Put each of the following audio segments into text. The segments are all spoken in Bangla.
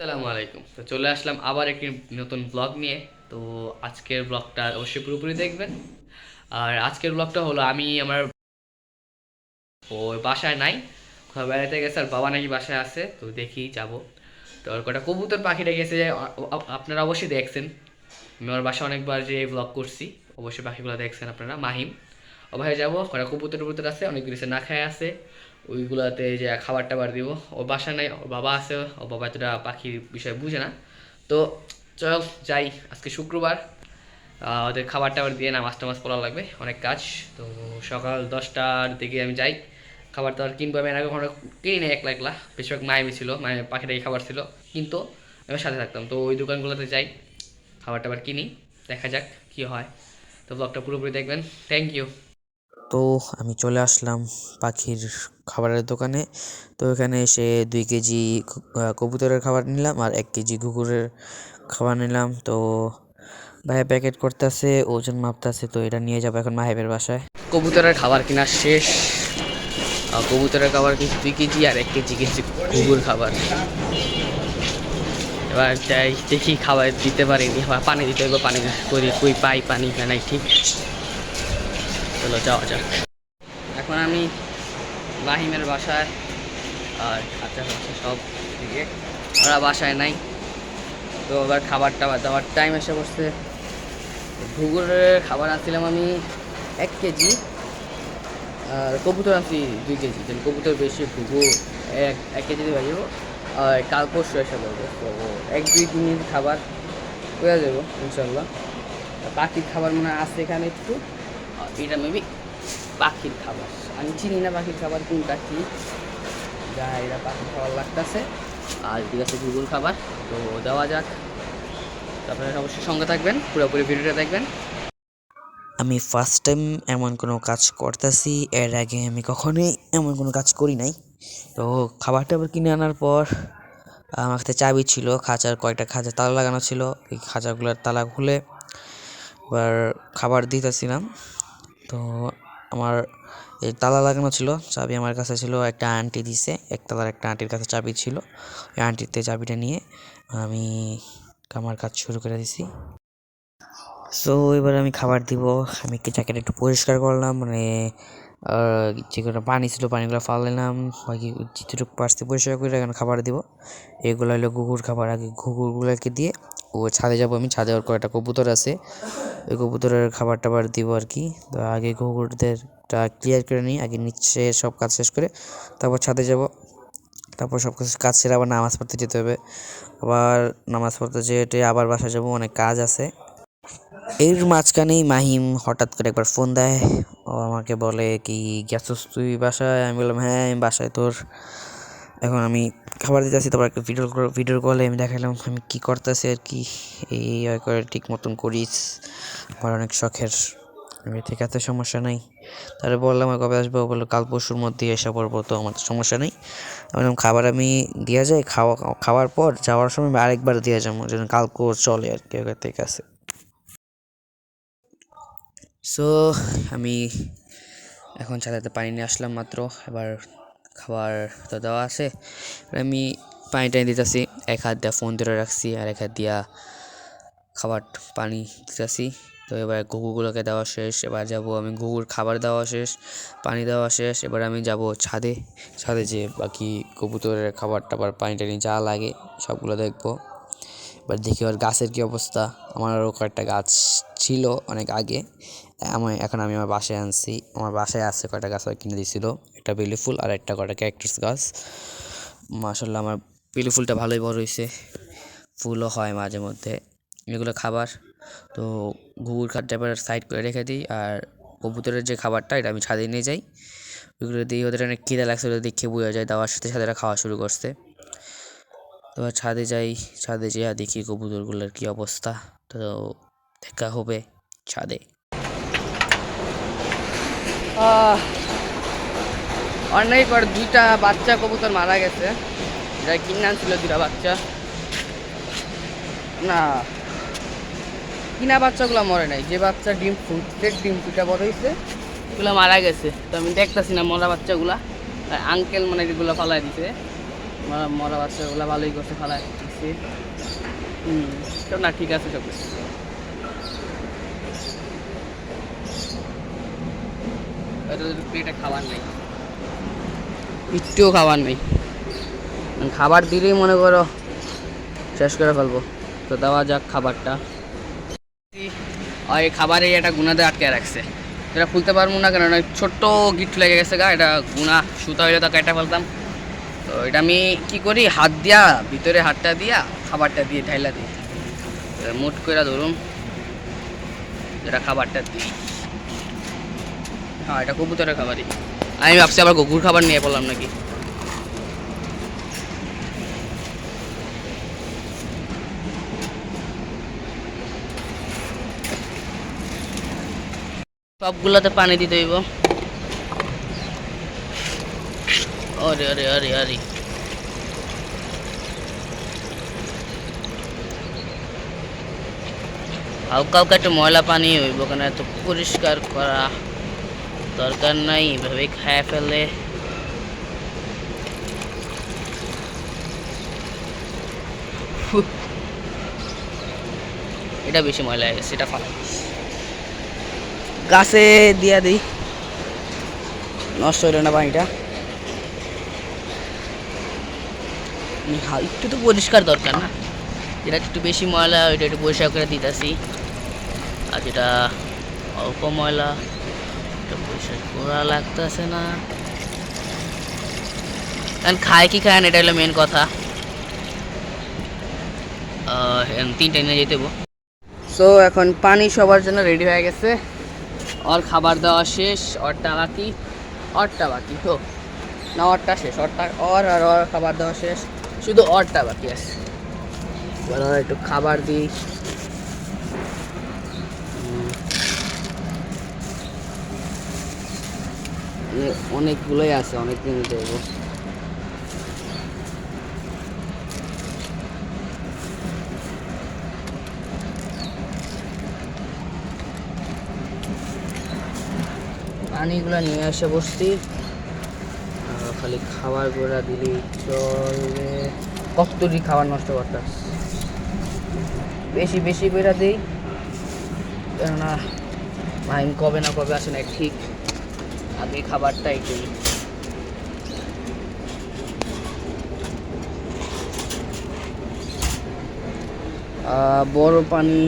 আসসালামু আলাইকুম। তো চলে আসলাম আবার একটি নতুন ব্লগ নিয়ে। তো আজকের ব্লগটা অবশ্যই পুরোপুরি দেখবেন। আর আজকের ব্লগটা হলো আমি আমার ওই বাসায় নাই, কোথাও বেড়াতে গেছে, আর বাবা নাকি বাসায় আছে, তো দেখি যাব। তো ওর কটা কবুতর পাখিটা গেছে যে আপনারা অবশ্যই দেখছেন। আমি আমার বাসায় অনেকবার যে ব্লগ করছি, অবশ্যই পাখিগুলো দেখছেন আপনারা। মাহিম ও ভাই যাবো, কটা কবুতর টবুতর আছে, অনেকগুলো আছে না খায় আছে, ওইগুলাতে যে খাবার টাবার দিব। ও বাসা নাই, ওর বাবা আছে, ও বাবা এতটা পাখির বিষয়ে বুঝে না। তো চল যাই, আজকে শুক্রবার। ওদের খাবার টাবার দিয়ে নামাজ টামাজ পড়া লাগবে, অনেক কাজ। তো সকাল 10টার দিকে আমি যাই, খাবার টাবার কিনবো। আমি আগে কখনো কিনি না একলা একলা, বেশিরভাগ মায়েমি ছিল, মায়ের পাখিটাই খাবার ছিল, কিন্তু আমি সাথে থাকতাম। তো ওই দোকানগুলোতে যাই, খাবার টাবার কিনি, দেখা যাক কী হয়। তো ব্লগটা পুরোপুরি দেখবেন। Thank you. তো আমি চলে আসলাম পাখির খাবারের দোকানে। তো এখানে এসে 2 কেজি কবুতরের খাবার নিলাম আর 1 কেজি ঘুঘুরের খাবার নিলাম। তো ভাইয়া প্যাকেট করতেছে, ওজন মাপতেছে, তো এটা নিয়ে যাবো এখন মাহিবের বাসায়। কবুতরের খাবার কিনা শেষ। কবুতরের খাবার কিছু 2 কেজি আর 1 কেজি কিছু ঘুঘুর খাবার। এবার যাই দেখি খাবার দিতে পারি, পানি দিতে হবে, পানি করি কই পাই পানি নাই, ঠিক। চলো যাওয়া যাক। এখন আমি মাহিমের বাসায়, আর খাঁচা খাচ্ছে সব দিকে, ওরা বাসায় নাই। তো এবার খাবার টাবার দেওয়ার টাইম এসে বসছে। ঘুঘুরের খাবার আনছিলাম আমি 1 কেজি, আর কবুতর আনছি 2 কেজি। যেন কবুতর বেশি, ঘুঘু এক এক কেজি দিয়ে যাবো। আর কাল পরশু এসে করবো, তো 1-2 দিনের খাবার হয়ে যাবো ইনশাল্লাহ। পাখির খাবার মনে হয় আছে এখানে একটু, এটা মেবি পাখির খাবার। আমি চিনি না পাখির খাবার কোনটা কী, যা এরা পাখির খাবার লাগতেছে। আর ঠিক আছে গুগল খাবার, তো দেওয়া যাক। তারপরে অবশ্যই সঙ্গে থাকবেন, পুরোপুরি ভিডিওটা দেখবেন। আমি ফার্স্ট টাইম এমন কোনো কাজ করতেছি, এর আগে আমি কখনোই এমন কোনো কাজ করি নাই। তো খাবার টাবার কিনে আনার পর আমার কাছে চাবি ছিল, খাঁচার কয়েকটা খাঁচা তালা লাগানো ছিল, এই খাঁচাগুলোর তালা খুলে এবার খাবার দিতেছিলাম। তো আমার এই তালা লাগানো ছিল, চাবি আমার কাছে ছিল, একটা আন্টি দিছে, একতলার একটা আন্টির কাছে চাবি ছিল। ওই আন্টিতে চাবিটা নিয়ে আমি আমার কাজ শুরু করে দিছি। সো এবার আমি খাবার দিব। আমি জায়গাটা একটু পরিষ্কার করলাম, মানে যেগুলো পানি ছিল পানিগুলো ফালাইলাম, বাকি যেটুকু পারছি পরিষ্কার করে এখন খাবার দিব। এগুলো হলো ঘুঘুর খাবার। আগে ঘুঘুরগুলোকে দিয়ে ও ছাদে যাব, আমি ছাদে ওর কয়েকটা কবুতর আছে, ওই কবুতরের খাবার টাবার দিব আর কি। তো আগে ঘুঘুরদেরটা ক্লিয়ার করে নিই, আগে নিচে সব কাজ শেষ করে তারপর ছাদে যাব। তারপর সব কিছু কাজ সেরে আবার নামাজ পড়তে যেতে হবে। আবার নামাজ পড়তে যেতে আবার বাসায় যাব, অনেক কাজ আছে। এর মাঝখানেই মাহিম হঠাৎ করে একবার ফোন দেয়। ও আমাকে বলে কি, গেছস তুই বাসায়? আমি বললাম হ্যাঁ আমি বাসায় তোর। এখন আমি খাবার দিতেছি, তারপর একটা ভিডিও কলে আমি দেখালাম আমি কি করতেছি আর কি। এই করে ঠিক মতন করিস, আমার অনেক শখের। আমি ঠিক আছে সমস্যা নাই। তারপরে বললাম আর কবে আসবো, বললো কাল পরশুর মধ্যেই এসে পড়বো, তো আমার সমস্যা নেই। আমি বললাম খাবার আমি দিয়ে যাই, খাওয়ার পর যাওয়ার সময় আমি আরেকবার দিয়ে যাবো, যেন কালকেও চলে আর কি। ঠিক আছে। সো আমি এখন ছাদেতে পানি নিয়ে আসলাম মাত্র। এবার খাবার তো দেওয়া আছে, আমি পানি টানি দিতেছি, এক হাত দিয়ে ফোন ধরে রাখছি আর এক হাত দিয়া খাবার পানি দিতেছি। তো এবার ঘুঘুগুলোকে দেওয়া শেষ, এবার যাব আমি, ঘুঘুর খাবার দেওয়া শেষ, পানি দেওয়া শেষ, এবার আমি যাব ছাদে। ছাদে যে বাকি কবুতরের খাবার টাবার পানি টানি যা লাগে সবগুলো দেখবো। এবার দেখি ওর গাছের কী অবস্থা। আমারও কয়েকটা গাছ ছিল অনেক আগে, এখন আমি আমার বাসায় আনছি। আমার বাসায় আছে কয়েকটা গাছ কিনে দিয়েছিল, একটা বেলি ফুল আর একটা কয়েকটা ক্যাকটাস গাছ। মাশাআল্লাহ আমার বেলি ফুলটা ভালোই বড় হয়েছে, ফুলও হয় মাঝে মধ্যে। এগুলো খাবার, তো ঘুঘুর খাবারটা এবার সাইড করে রেখে দিই। আর কবুতরের যে খাবারটা এটা আমি ছাদে নিয়ে যাই, ওইগুলো দিয়ে ওদের অনেক খিদে লাগছে, ওদের দেখে বোঝা যায়, দেওয়ার সাথে সাথে এরা খাওয়া শুরু করছে। তো ছাদে যাই, ছাদে যেয়ে দেখি কবুতরগুলোর কী অবস্থা। তো দেখা হবে ছাদে। অনেক পর 2টা বাচ্চা কবুতর মারা গেছে, এটা কিনে আনছিল 2টা বাচ্চা। না, কিনা বাচ্চাগুলো মরে নাই, যে বাচ্চা ডিম ফুটছে, ডিম ফুটা বড় হয়েছে, এগুলো মারা গেছে। তো আমি দেখতেছি না মরা বাচ্চাগুলা, আঙ্কেল মানে এগুলো ফালাই দিছে। মরা বাচ্চাগুলো ভালোই করছে, ফালাই দিচ্ছে। দিছি। সব না ঠিক আছে সব কিছু। প্লেটে খাবার নেই, একটুও খাবার নেই। খাবার দিলেই মনে করো শেষ করে ফেলবো। তো দেওয়া যাক খাবারটা। আর এই খাবারে এটা গুনাতে আটকে রাখছে, এটা খুলতে পারবো না, কারণ ছোট্ট গিট লেগে গেছে গা। এটা গুনা সুতা হইলে তো কেটে ফেলতাম। তো এটা আমি কি করি, হাত দিয়া ভিতরে হাতটা দিয়া খাবারটা দিয়ে ঢাইলা দিই, মুট করে ধরুন এটা খাবারটা দিই। হ্যাঁ, এটা কবুতরের খাবারই। আমি ভাবছি আবার গরুর খাবার নিয়ে পড়লাম নাকি। সবগুলোতে পানি দিতে হইব। আরে আরে আরে আরে, হালকা হালকা একটু ময়লা পানি হইব, কেন এত পরিষ্কার করা দরকার নাই, এভাবে খায় ফেলে। এটা বেশি ময়লা হয়ে গেছে, এটা ফালা গাছে দিয়া দিই, নষ্ট হইল না পানিটা। একটু তো পরিষ্কার দরকার না, যেটা একটু বেশি ময়লা ওইটা একটু পরিষ্কার করে দিতেছি, আর যেটা অল্প ময়লা এটা পরিষ্কার করা লাগতেছে না। কারণ খায় কি খায় না এটা হলো মেন কথা। তিনটা নিয়ে যেতে হবো। সো এখন পানি সবার জন্য রেডি হয়ে গেছে, ওর খাবার দেওয়া শেষ, ওরটা বাকি, ওরটা বাকি তো না, ওরটা শেষ, ওরটা ওর আর ওর খাবার দেওয়া শেষ, শুধু ওরটা বাকি আছে। এবার ওর একটু খাবার দিই। অনেকগুলোই আছে, অনেক দিন দেবো। পানিগুলো নিয়ে এসে বসছি, খালি খাবার গোড়া দিলেই চলবে। কতটি খাবার নষ্ট করতে বেশি বেশি করে দিই, কেননা মাইন কবে না কবে আসে না ঠিক, আগে খাবারটাই দিই। বড় পানি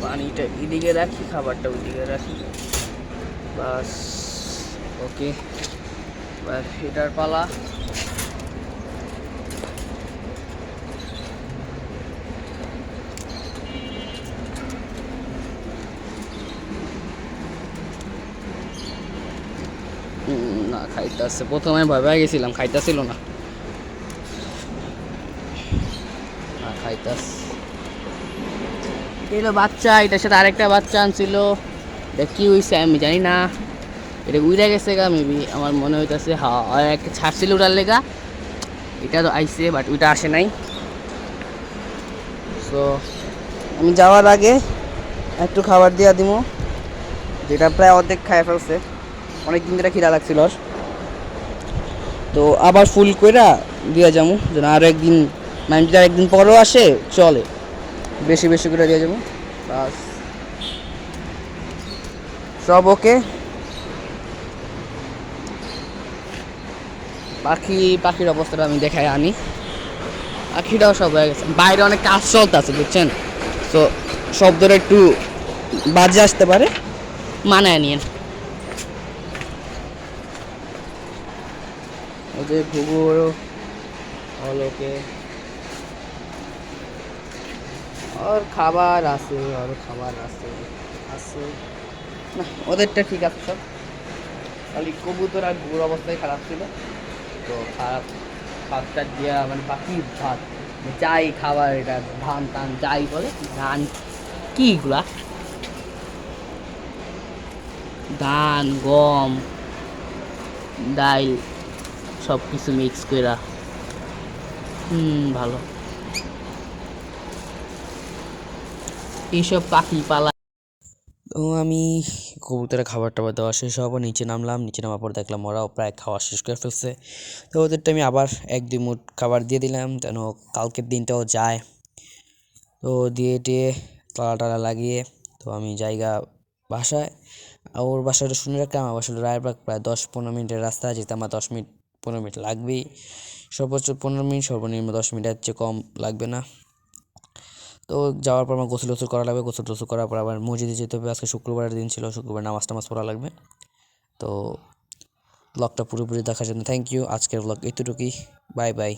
পানিটা এদিকে রাখি, খাবারটা ওইদিকে রাখি, বাস ওকে। এবার এটার পালা। না খাইতেছে, প্রথমে ভয় গেছিলাম, খাইতেছিল না, খাইতেছে। এটা বাচ্চা, এটার সাথে আরেকটা বাচ্চা আনছিল, এটা কি হয়েছে আমি জানি না, এটা উড়ে গেছে গা মেবি, আমার মনে হইতেছে। হ্যাঁ, একটা ছাড়ছিল উড়ার লেগা, এটা তো আইসে বাট ওইটা আসে নাই। সো আমি যাওয়ার আগে একটু খাবার দিয়া দিব, যেটা প্রায় অর্ধেক খাই ফেলছে, অনেক দিন ধরে খিদা লাগছিল। তো আবার ফুল কইরা দিয়া যাবো, যেন আরও একদিন মাইন্ডটা একদিন পরও আসে চলে, বেশি বেশি করে দিয়ে যাবো, বাস সব ওকে। পাখির অবস্থাটা আমি দেখাই আনি, পাখিটাও সব হয়ে গেছে, বাইরে অনেক কাজ চলতেছে বুঝছেন, তো শব্দটা একটু বাজে আসতে পারে, মানায় নিয়েন। ওই যে ঘুঘুর ওকে, ওর খাবার আছে, ওর খাবার আছে আছে না, ওদেরটা ঠিক আছে সব, খালি কবুতর আর ঘুঘুর অবস্থায় খারাপ ছিল। তো খারাপ ভাতটা দিয়া, মানে পাখির ভাত যাই খাবার, এটা ধান টান যাই বলে, ধান কি এগুলা, ধান গম ডাইল সব কিছু মিক্স কইরা, ভালো। এইসব পাখি পালা। তো আমি কবুতরের খাবার টাবার দেওয়া শেষ হওয়ার পর নিচে নামলাম, নিচে নামার পর দেখলাম ওরাও প্রায় খাওয়া শেষ করে ফেলছে। তো ওদেরটা আমি আবার 1-2 মুঠ খাবার দিয়ে দিলাম যেন কালকের দিনটাও যায়। তো দিয়ে টিয়ে তালা টালা লাগিয়ে তো আমি জায়গা বাসায়। আর ওর বাসাটা শুনে রাখলাম, আমার বাসাটা রায়বাগ, প্রায় 10-15 মিনিটের রাস্তা, যেতে আমার 10-15 মিনিট লাগবেই। সর্বোচ্চ 15 মিনিট, সর্বনিম্ন 10 মিনিটের চেয়ে কম লাগবে না। তো যাওয়ার পর আমার গোসল টোসল করা লাগবে, গোসল টোসল করার পর আবার মসজিদে যেতে হবে। আজকে শুক্রবারের দিন ছিল, শুক্রবার নামাজ টামাজ পড়া লাগবে। তো ব্লগটা পুরোপুরি দেখার জন্য থ্যাংক ইউ। আজকের ব্লগ এতটুকুই। Bye bye.